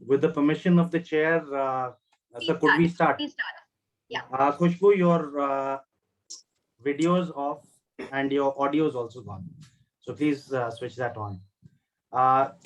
With the permission of the chair, so could we start? Please start. Yeah. Khushbu, your videos off and your audio is also gone. So please switch that on.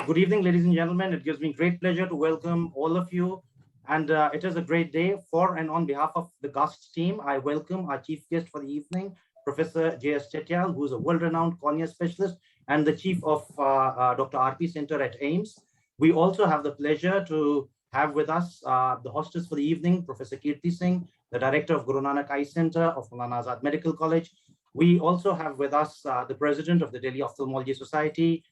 Good evening, ladies and gentlemen. It gives me great pleasure to welcome all of you. And it is a great day for and on behalf of the GUST team. I welcome our chief guest for the evening, Professor J.S. Chetyal, who is a world-renowned cornea specialist and the chief of Dr. R.P. Center at AIMS. We also have the pleasure to have with us the hostess for the evening, Professor Kirti Singh, the director of Guru Nanak Eye Center of Maulana Azad Medical College. We also have with us the president of the Delhi Ophthalmology Society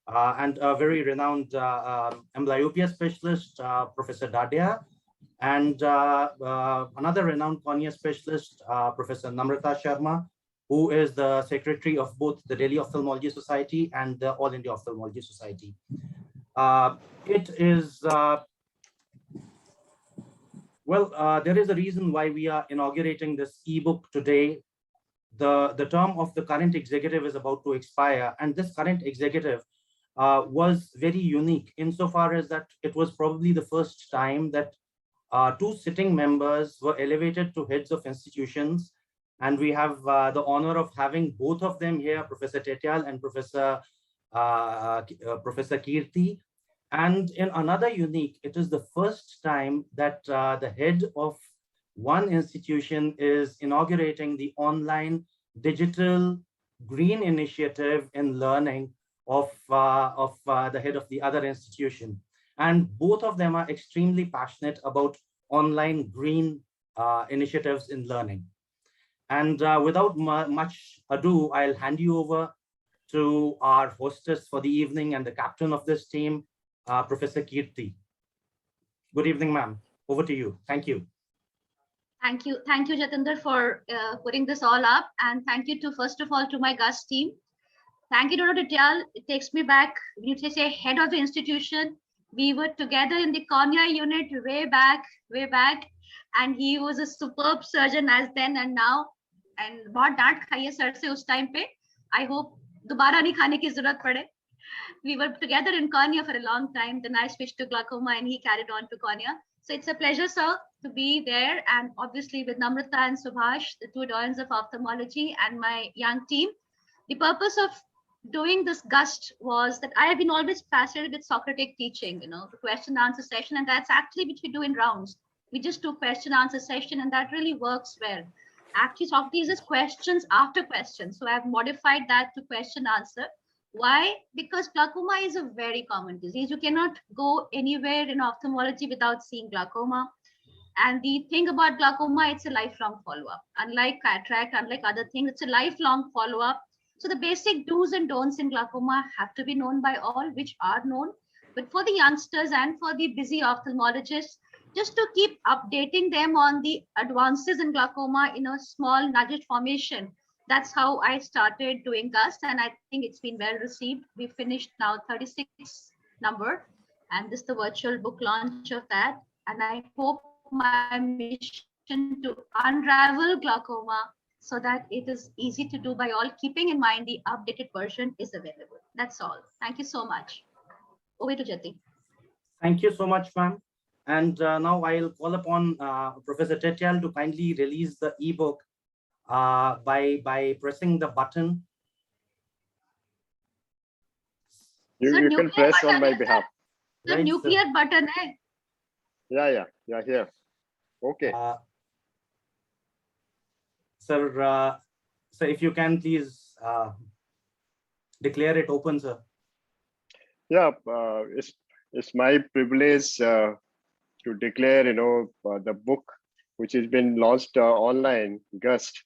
and a very renowned amblyopia specialist, Professor Dadia, and another renowned cornea specialist, Professor Namrata Sharma, who is the secretary of both the Delhi Ophthalmology Society and the All India Ophthalmology Society. It is, there is a reason why we are inaugurating this ebook today. The term of the current executive is about to expire, and this current executive was very unique insofar as that it was probably the first time that two sitting members were elevated to heads of institutions. And we have the honor of having both of them here, Professor Chetyal and Professor Kirti. And in another unique, it is the first time that the head of one institution is inaugurating the online digital green initiative in learning of the head of the other institution. And both of them are extremely passionate about online green initiatives in learning. And without much ado, I'll hand you over to our hostess for the evening and the captain of this team, Professor Kirti. Good evening, ma'am. Over to you. Thank you. Thank you, Jatinder, for putting this all up. And thank you to, first of all, to my GUST team. Thank you, Dr. Chetyal. It takes me back, when you say head of the institution, we were together in the cornea unit way back. And he was a superb surgeon as then and now. And bahut डांट खाई है sir से उस time पे. I hope दोबारा नहीं खाने की जरूरत पड़े. We were together in cornea for a long time. Then I switched to glaucoma and he carried on to cornea. So it's a pleasure, sir, to be there. And obviously with Namrata and Subhash, the two doyens of ophthalmology, and my young team. The purpose of doing this GUST was that I have been always fascinated with Socratic teaching, the question answer session. And that's actually which we do in rounds. We just do question answer session and that really works well. Actually, Socrates is questions after questions. So I've modified that to question answer. Why? Because glaucoma is a very common disease. You cannot go anywhere in ophthalmology without seeing glaucoma. And the thing about glaucoma, it's a lifelong follow-up. Unlike cataract, unlike other things, it's a lifelong follow-up. So the basic do's and don'ts in glaucoma have to be known by all, which are known. But for the youngsters and for the busy ophthalmologists, just to keep updating them on the advances in glaucoma in a small nugget formation. That's how I started doing GUST, and I think it's been well received. We finished now 36 number, and this is the virtual book launch of that. And I hope my mission to unravel glaucoma so that it is easy to do by all, keeping in mind the updated version is available. That's all. Thank you so much. Over to Jati. Thank you so much, ma'am. And now I'll call upon Professor Chetyal to kindly release the ebook by pressing the button. You can press on my behalf. The Right, nuclear sir. button, eh? Yeah, here. Okay. Sir, if you can please declare it open, sir. Yeah, it's my privilege to declare, the book which has been launched online, GUST.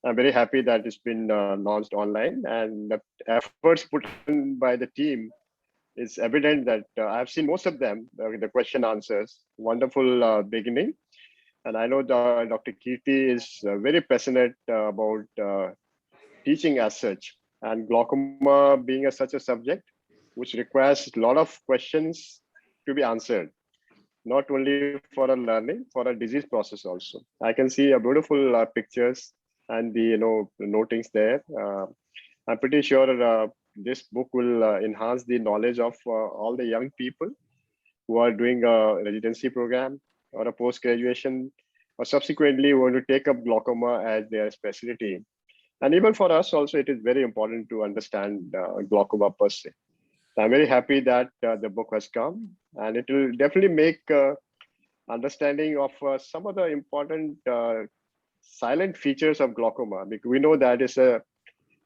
I'm very happy that it's been launched online, and the efforts put in by the team is evident that I've seen most of them, the question answers, wonderful beginning. And I know Dr. Kirti is very passionate about teaching as such, and glaucoma being such a subject which requires a lot of questions to be answered, not only for a learning, for a disease process also. I can see a beautiful pictures and the notings there. I'm pretty sure this book will enhance the knowledge of all the young people who are doing a residency program or a post-graduation, or subsequently want to take up glaucoma as their specialty. And even for us also, it is very important to understand glaucoma per se. So I'm very happy that the book has come, and it will definitely make understanding of some of the important silent features of glaucoma. Because we know that it's a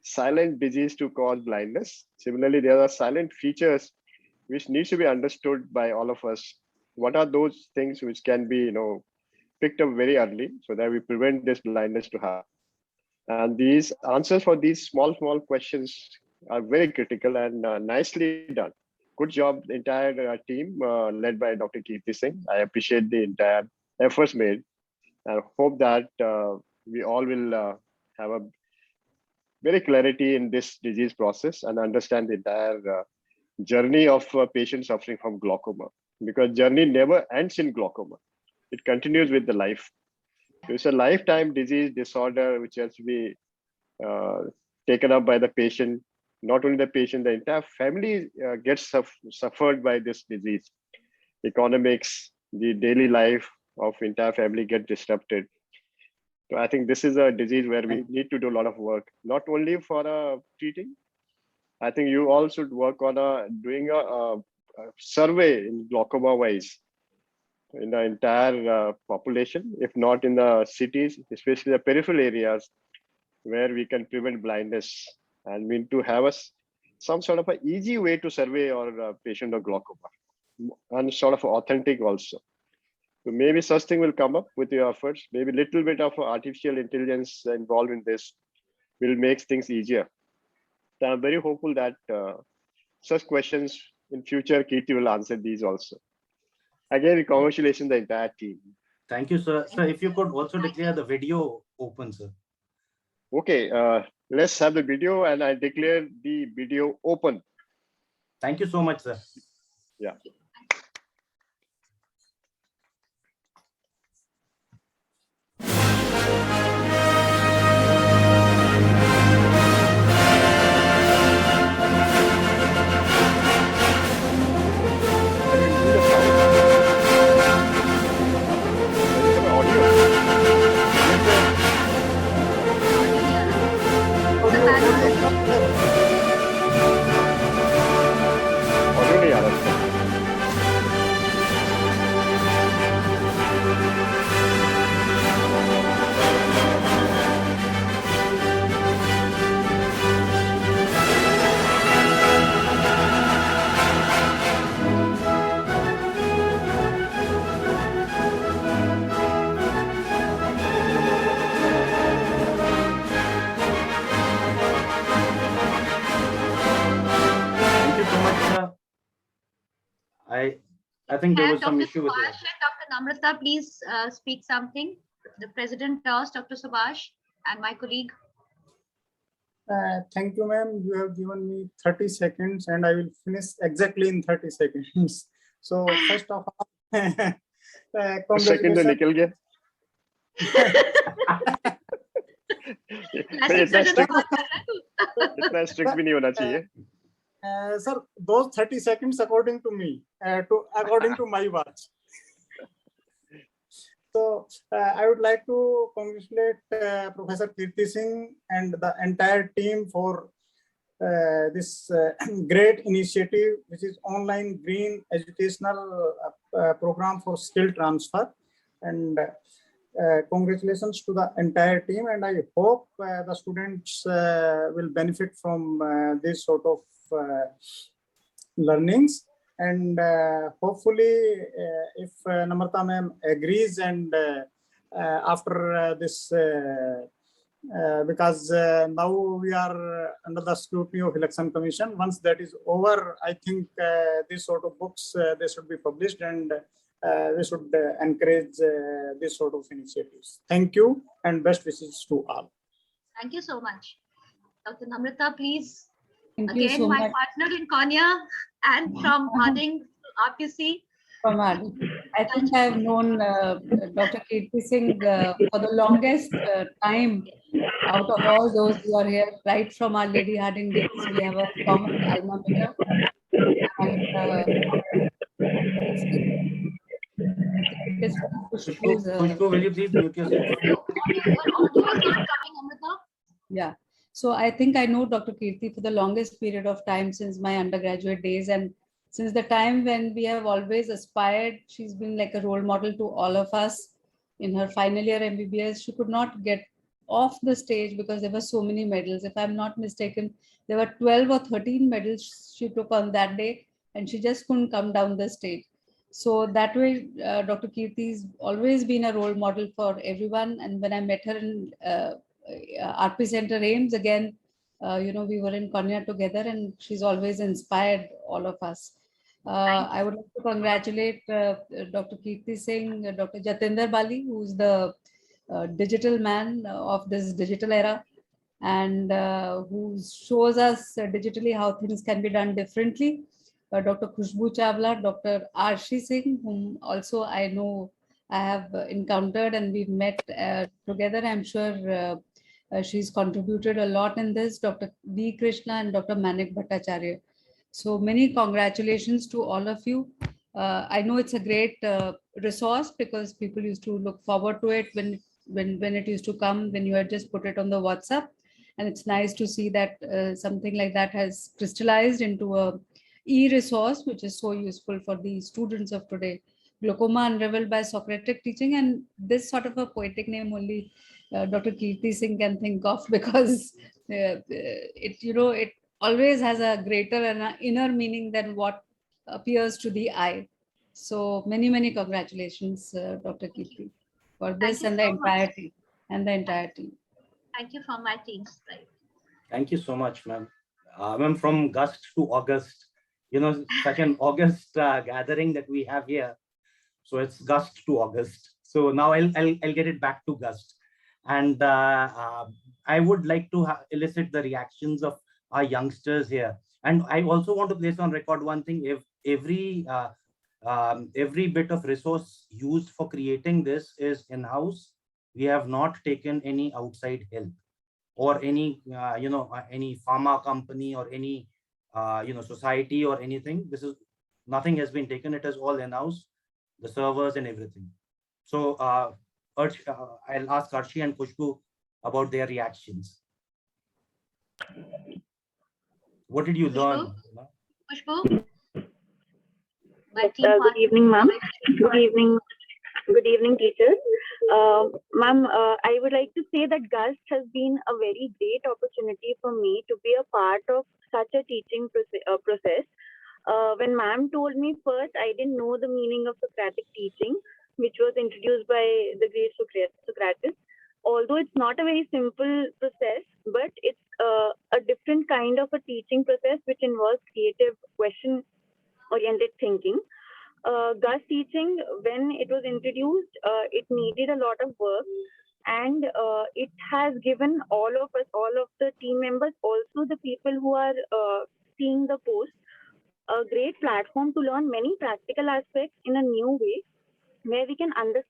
silent disease to cause blindness. Similarly, there are silent features which needs to be understood by all of us. What are those things which can be, picked up very early so that we prevent this blindness to happen? And these answers for these small questions are very critical and nicely done. Good job, the entire team led by Dr. Kirti Singh. I appreciate the entire efforts made, and hope that we all will have a very clarity in this disease process and understand the entire journey of a patient suffering from glaucoma, because journey never ends in glaucoma. It continues with the life. It's a lifetime disease disorder which has to be taken up by the patient. Not only the patient, the entire family gets suffered by this disease. Economics, the daily life of entire family get disrupted. So I think this is a disease where we need to do a lot of work, not only for treating. I think you all should work on doing a survey in glaucoma wise in the entire population, if not in the cities, especially the peripheral areas where we can prevent blindness, and we need to have some sort of an easy way to survey or patient of glaucoma, and sort of authentic also. So maybe such thing will come up with your efforts. Maybe little bit of artificial intelligence involved in this will make things easier. So I'm very hopeful that such questions in future, Kirti will answer these also. Again, congratulations the entire team. Thank you, sir. Sir, if you could also declare the video open, sir. Okay, let's have the video, and I declare the video open. Thank you so much, sir. Yeah. I think there was some Dr. issue with Subhash and Dr. Namrata, please speak something. The president first, Dr. Subhash, and my colleague. Thank you, ma'am. You have given me 30 seconds and I will finish exactly in 30 seconds. So first of all, congratulations. Sir, those 30 seconds according to me, according to my watch. So I would like to congratulate Professor Kirti Singh and the entire team for this great initiative, which is online green educational program for skill transfer. And congratulations to the entire team. And I hope the students will benefit from this sort of learnings. And hopefully, if Namrata ma'am agrees, and after this, because now we are under the scrutiny of Election Commission. Once that is over, I think these sort of books they should be published, and we should encourage this sort of initiatives. Thank you, and best wishes to all. Thank you so much. Dr. Namrata, please. Thank you Again, so my much. partner in Konya and from Harding RPC. From Harding. I think I've known Dr. Kirti Singh for the longest time out of all those who are here, right from Our Lady Harding days. We have a common alma mater. And speaking. I think it is Khushbu's, Khushbu, will you please mute yourself? Your audio is not coming, Amrita. yeah. So I think I know Dr. Kirti for the longest period of time since my undergraduate days, and since the time when we have always aspired, she's been like a role model to all of us. In her final year MBBS, she could not get off the stage because there were so many medals. If I'm not mistaken, there were 12 or 13 medals she took on that day, and she just couldn't come down the stage. So that way, Dr. Kirti's always been a role model for everyone. And when I met her in RP Center Ames again, we were in Konya together, and she's always inspired all of us. I would like to congratulate Dr. Kirti Singh, Dr. Jatinder Bali, who's the digital man of this digital era, and who shows us digitally how things can be done differently. Dr. Khushbu Chawla, Dr. Arshi Singh, whom also I know I have encountered and we've met together. I'm sure she's contributed a lot in this. Dr. V. Krishna and Dr. Manik Bhattacharya. So many congratulations to all of you. I know it's a great resource because people used to look forward to it when it used to come, when you had just put it on the WhatsApp. And it's nice to see that something like that has crystallized into a e-resource, which is so useful for the students of today. Glaucoma Unraveled by Socratic Teaching, and this sort of a poetic name only Dr. Kirti Singh can think of, because it always has a greater and an inner meaning than what appears to the eye. So many congratulations, Dr. Kirti, for this and the entire team. Thank you for my team's side. Thank you so much, ma'am. Ma'am, from GUST to August, such an August gathering that we have here. So it's GUST to August. So now I'll get it back to GUST. And I would like to elicit the reactions of our youngsters here. And I also want to place on record one thing. If every bit of resource used for creating this is in-house, we have not taken any outside help or any any pharma company or any society or anything. Nothing has been taken. It is all in-house, the servers and everything. So I'll ask Arshi and Khushbu about their reactions. What did you learn? Khushbu? Good evening, ma'am. Good evening, teachers. Ma'am, I would like to say that GUST has been a very great opportunity for me to be a part of such a teaching process. When ma'am told me first, I didn't know the meaning of Socratic teaching, which was introduced by the great Socrates. Although it's not a very simple process, but it's a different kind of a teaching process which involves creative, question-oriented thinking. GUST teaching, when it was introduced, it needed a lot of work, and it has given all of us, all of the team members, also the people who are seeing the post, a great platform to learn many practical aspects in a new way, where we can understand.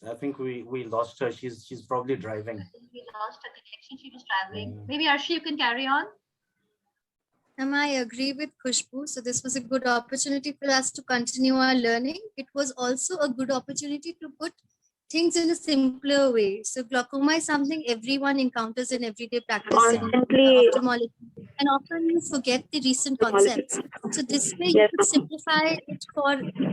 I think we lost her. She's probably driving. We lost her connection. She was traveling. Maybe Arshi, you can carry on. I agree with Khushbu. So this was a good opportunity for us to continue our learning. It was also a good opportunity to put things in a simpler way. So glaucoma is something everyone encounters in everyday practice in ophthalmology, and often you forget the recent concepts. So this way you could simplify it for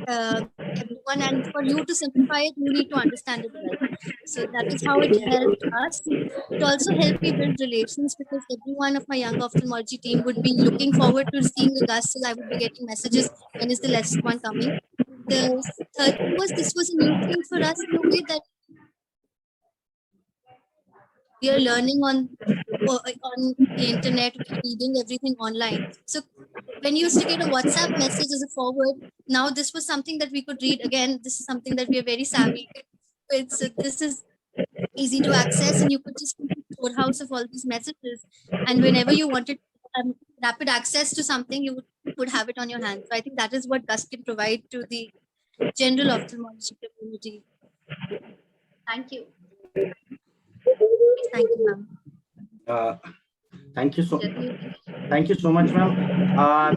everyone, and for you to simplify it, you need to understand it well. So that is how it helped us. It also helped me build relations, because every one of my young ophthalmology team would be looking forward to seeing the GUST. So I would be getting messages, when is the lesson one coming. The third thing was, this was a new thing for us in a way that we are learning on the internet, reading everything online. So when you used to get a WhatsApp message as a forward, now this was something that we could read. Again, this is something that we are very savvy with. So this is easy to access, and you could just keep a storehouse of all these messages. And whenever you wanted rapid access to something, you would have it on your hand. So I think that is what GUST can provide to the general ophthalmology community. Thank you. Thank you, ma'am. Thank you so Jatendra. Thank you so much, ma'am.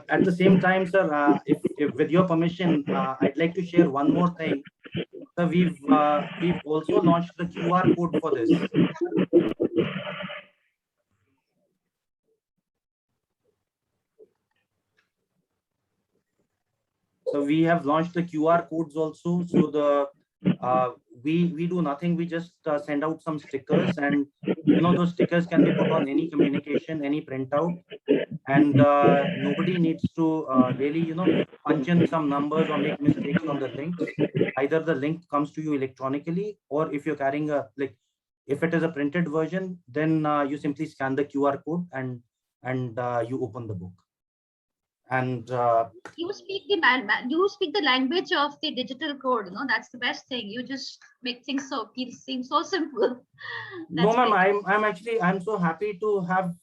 At the same time, sir, if with your permission, I'd like to share one more thing. So we've also launched the QR code for this. So we have launched the QR codes also. So the we do nothing. We just send out some stickers, and those stickers can be put on any communication, any printout, and nobody needs to really punch in some numbers or make mistakes on the links. Either the link comes to you electronically, or if you're carrying if it is a printed version, then you simply scan the QR code and you open the book. And You speak the language of the digital code. That's the best thing. You just make things seem so simple. no, That's ma'am, great. I'm so happy to have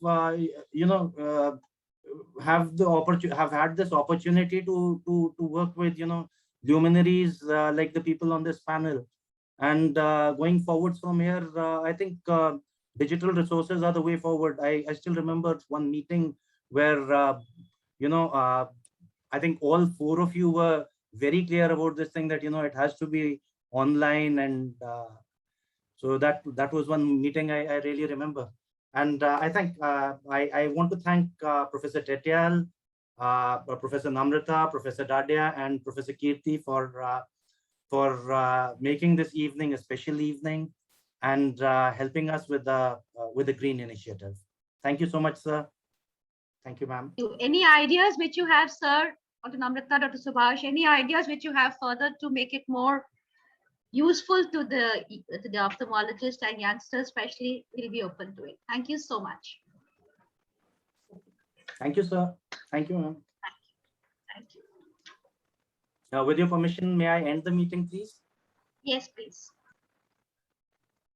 have had this opportunity to work with luminaries like the people on this panel. And going forwards from here, I think digital resources are the way forward. I still remember one meeting where I think all four of you were very clear about this thing, that it has to be online. And so that was one meeting I really remember. And I think I want to thank Professor Tetyal, Professor Namrata, Professor Dadia, and Professor Kirti for making this evening a special evening and helping us with the Green Initiative. Thank you so much, sir. Thank you, ma'am. Any ideas which you have, sir, Dr. Namrata, Dr. Subhash, any ideas which you have further to make it more useful to the ophthalmologists and youngsters especially, will be open to it. Thank you so much. Thank you, sir. Thank you, ma'am. Thank you. With your permission, may I end the meeting, please? Yes, please.